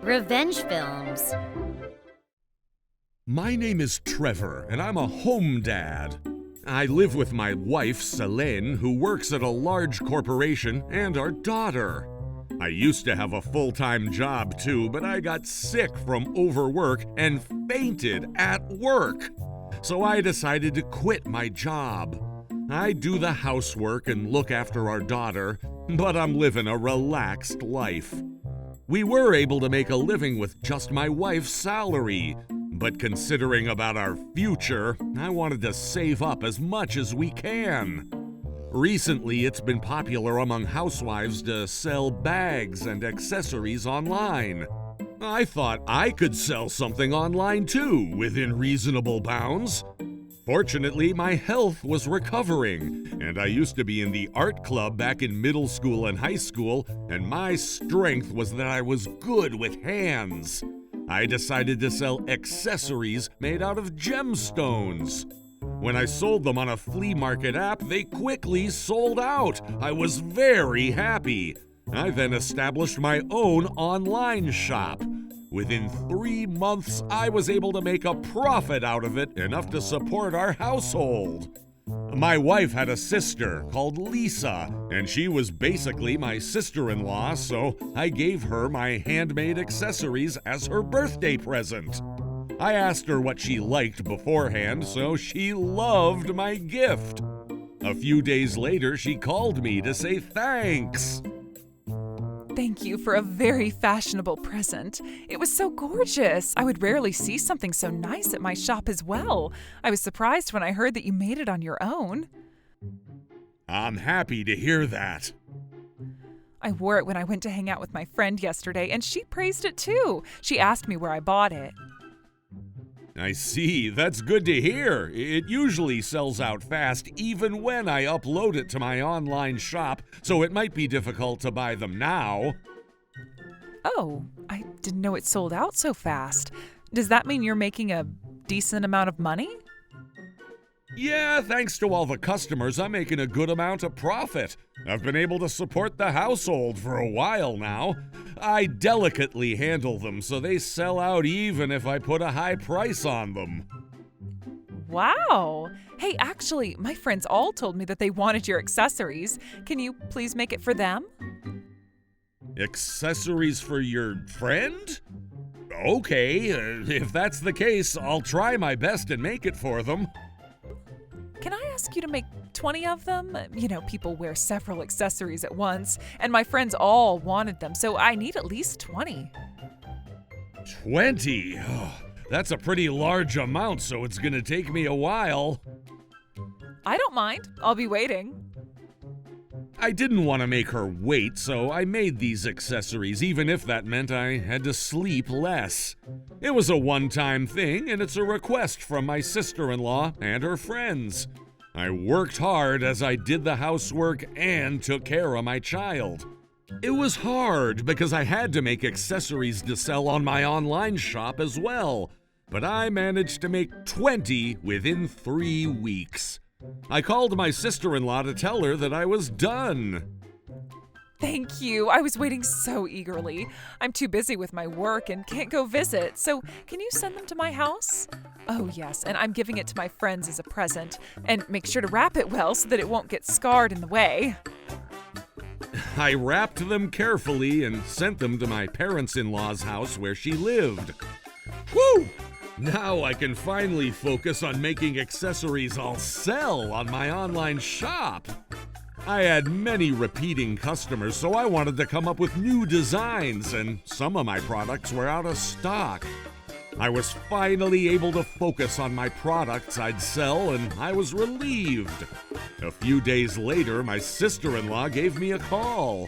Revenge films. My name is Trevor, and I'm a home dad. I live with my wife, Selene, who works at a large corporation, and our daughter. I used to have a full-time job too, but I got sick from overwork and fainted at work. So I decided to quit my job. I do the housework and look after our daughter, but I'm living a relaxed life. We were able to make a living with just my wife's salary, but considering about our future, I wanted to save up as much as we can. Recently, it's been popular among housewives to sell bags and accessories online. I thought I could sell something online too, within reasonable bounds. Fortunately, my health was recovering, and I used to be in the art club back in middle school and high school, and my strength was that I was good with hands. I decided to sell accessories made out of gemstones. When I sold them on a flea market app, they quickly sold out. I was very happy. I then established my own online shop. Within 3 months, I was able to make a profit out of it, enough to support our household. My wife had a sister called Lisa, and she was basically my sister-in-law, so I gave her my handmade accessories as her birthday present. I asked her what she liked beforehand, so she loved my gift. A few days later, she called me to say thanks. Thank you for a very fashionable present. It was so gorgeous. I would rarely see something so nice at my shop as well. I was surprised when I heard that you made it on your own. I'm happy to hear that. I wore it when I went to hang out with my friend yesterday, and she praised it too. She asked me where I bought it. I see. That's good to hear. It usually sells out fast even when I upload it to my online shop, so it might be difficult to buy them now. Oh, I didn't know it sold out so fast. Does that mean you're making a decent amount of money? Yeah, thanks to all the customers, I'm making a good amount of profit. I've been able to support the household for a while now. I delicately handle them so they sell out even if I put a high price on them. Wow! Hey, actually, my friends all told me that they wanted your accessories. Can you please make it for them? Accessories for your friend? Okay, if that's the case, I'll try my best and make it for them. Can I ask you to make 20 of them? You know, people wear several accessories at once, and my friends all wanted them, so I need at least 20. 20? Oh, that's a pretty large amount, so it's gonna take me a while. I don't mind. I'll be waiting. I didn't want to make her wait, so I made these accessories, even if that meant I had to sleep less. It was a one-time thing, and it's a request from my sister-in-law and her friends. I worked hard as I did the housework and took care of my child. It was hard because I had to make accessories to sell on my online shop as well, but I managed to make 20 within 3 weeks. I called my sister-in-law to tell her that I was done. Thank you. I was waiting so eagerly. I'm too busy with my work and can't go visit, so can you send them to my house? Oh, yes, and I'm giving it to my friends as a present. And make sure to wrap it well so that it won't get scarred in the way. I wrapped them carefully and sent them to my parents-in-law's house where she lived. Woo! Now I can finally focus on making accessories I'll sell on my online shop. I had many repeating customers, so I wanted to come up with new designs, and some of my products were out of stock. I was finally able to focus on my products I'd sell, and I was relieved. A few days later, my sister-in-law gave me a call.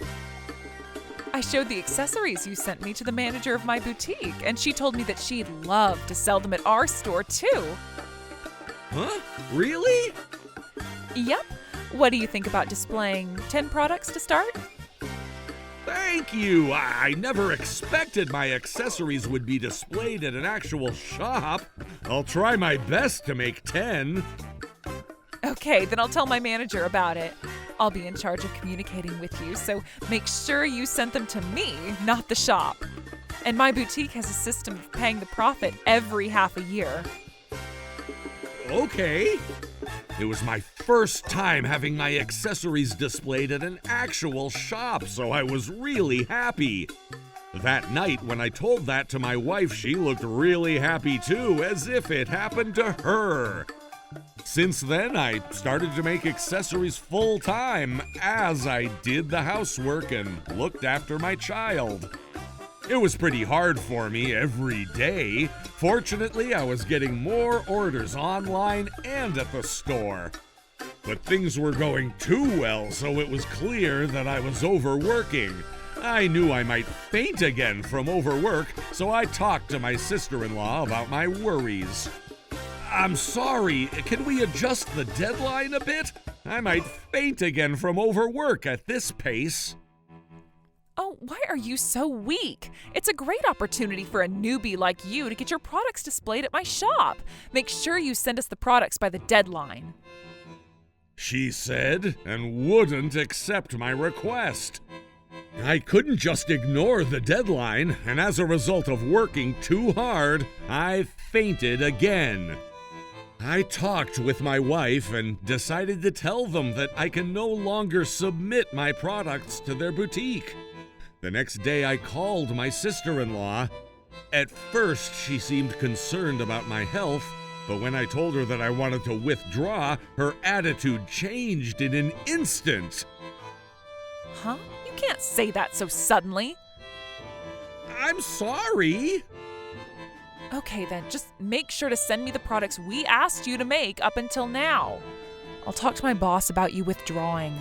I showed the accessories you sent me to the manager of my boutique, and she told me that she'd love to sell them at our store too. Huh? Really? Yep. What do you think about displaying 10 products to start? Thank you! I never expected my accessories would be displayed at an actual shop. I'll try my best to make 10. Okay, then I'll tell my manager about it. I'll be in charge of communicating with you, so make sure you sent them to me, not the shop. And my boutique has a system of paying the profit every half a year. Okay. It was my first time having my accessories displayed at an actual shop, so I was really happy. That night, when I told that to my wife, she looked really happy too, as if it happened to her. Since then, I started to make accessories full-time as I did the housework and looked after my child. It was pretty hard for me every day. Fortunately, I was getting more orders online and at the store. But things were going too well, so it was clear that I was overworking. I knew I might faint again from overwork, so I talked to my sister-in-law about my worries. I'm sorry, can we adjust the deadline a bit? I might faint again from overwork at this pace. Oh, why are you so weak? It's a great opportunity for a newbie like you to get your products displayed at my shop. Make sure you send us the products by the deadline. She said, and wouldn't accept my request. I couldn't just ignore the deadline, and as a result of working too hard, I fainted again. I talked with my wife and decided to tell them that I can no longer submit my products to their boutique. The next day I called my sister-in-law. At first, she seemed concerned about my health, but when I told her that I wanted to withdraw, her attitude changed in an instant. Huh? You can't say that so suddenly. I'm sorry. Okay then, just make sure to send me the products we asked you to make up until now. I'll talk to my boss about you withdrawing.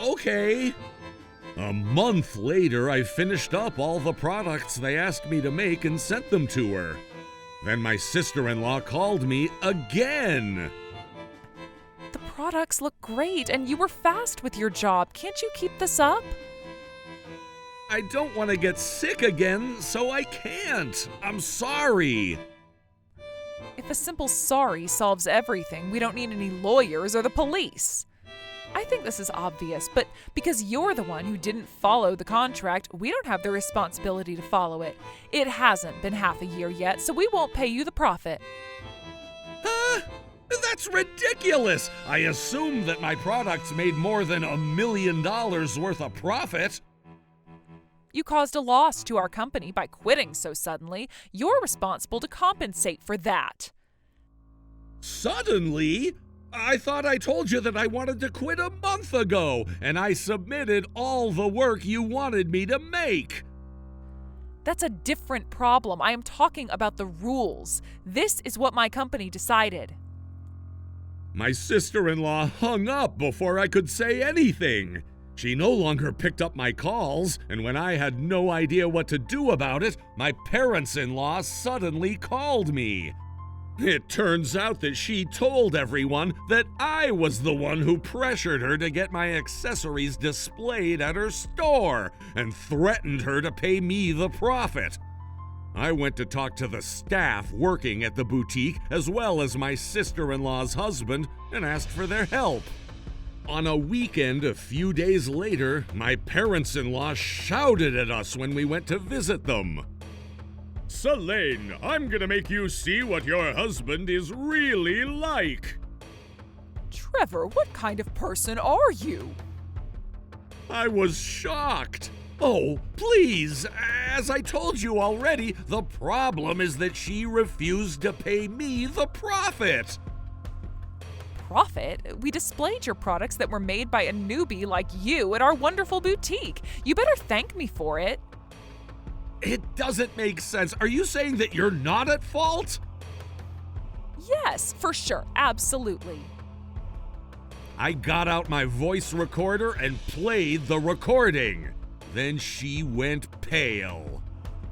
Okay. A month later, I finished up all the products they asked me to make and sent them to her. Then my sister-in-law called me again. The products look great and you were fast with your job. Can't you keep this up? I don't want to get sick again, so I can't. I'm sorry. If a simple sorry solves everything, we don't need any lawyers or the police. I think this is obvious, but because you're the one who didn't follow the contract, we don't have the responsibility to follow it. It hasn't been half a year yet, so we won't pay you the profit. That's ridiculous! I assumed that my products made more than $1 million worth of profit. You caused a loss to our company by quitting so suddenly. You're responsible to compensate for that. Suddenly? I thought I told you that I wanted to quit a month ago, and I submitted all the work you wanted me to make. That's a different problem. I am talking about the rules. This is what my company decided. My sister-in-law hung up before I could say anything. She no longer picked up my calls, and when I had no idea what to do about it, my parents-in-law suddenly called me. It turns out that she told everyone that I was the one who pressured her to get my accessories displayed at her store and threatened her to pay me the profit. I went to talk to the staff working at the boutique as well as my sister-in-law's husband and asked for their help. On a weekend a few days later, my parents-in-law shouted at us when we went to visit them. Selene, I'm gonna make you see what your husband is really like. Trevor, what kind of person are you? I was shocked. Oh, please, as I told you already, the problem is that she refused to pay me the profit. Profit? We displayed your products that were made by a newbie like you at our wonderful boutique. You better thank me for it. It doesn't make sense. Are you saying that you're not at fault? Yes, for sure. Absolutely. I got out my voice recorder and played the recording. Then she went pale.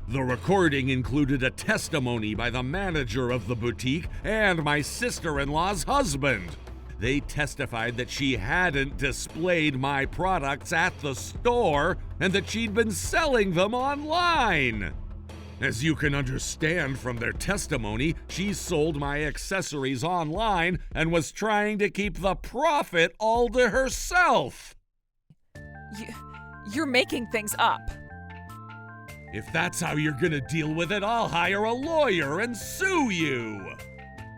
The recording included a testimony by the manager of the boutique and my sister-in-law's husband. They testified that she hadn't displayed my products at the store and that she'd been selling them online. As you can understand from their testimony, she sold my accessories online and was trying to keep the profit all to herself. You're making things up. If that's how you're gonna deal with it, I'll hire a lawyer and sue you.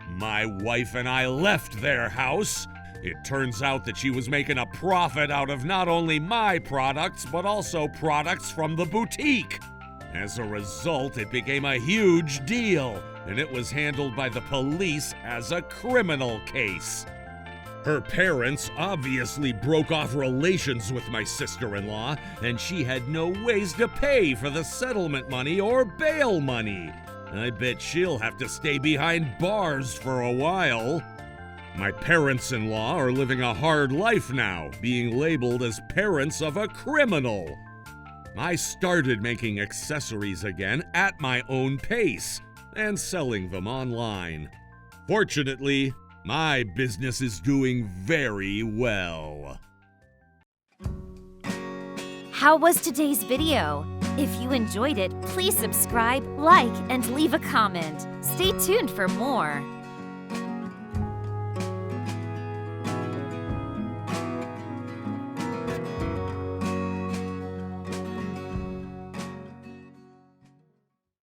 My wife and I left their house. It turns out that she was making a profit out of not only my products, but also products from the boutique. As a result, it became a huge deal, and it was handled by the police as a criminal case. Her parents obviously broke off relations with my sister-in-law, and she had no ways to pay for the settlement money or bail money. I bet she'll have to stay behind bars for a while. My parents-in-law are living a hard life now, being labeled as parents of a criminal. I started making accessories again at my own pace and selling them online. Fortunately, my business is doing very well. How was today's video? If you enjoyed it, please subscribe, like, and leave a comment. Stay tuned for more.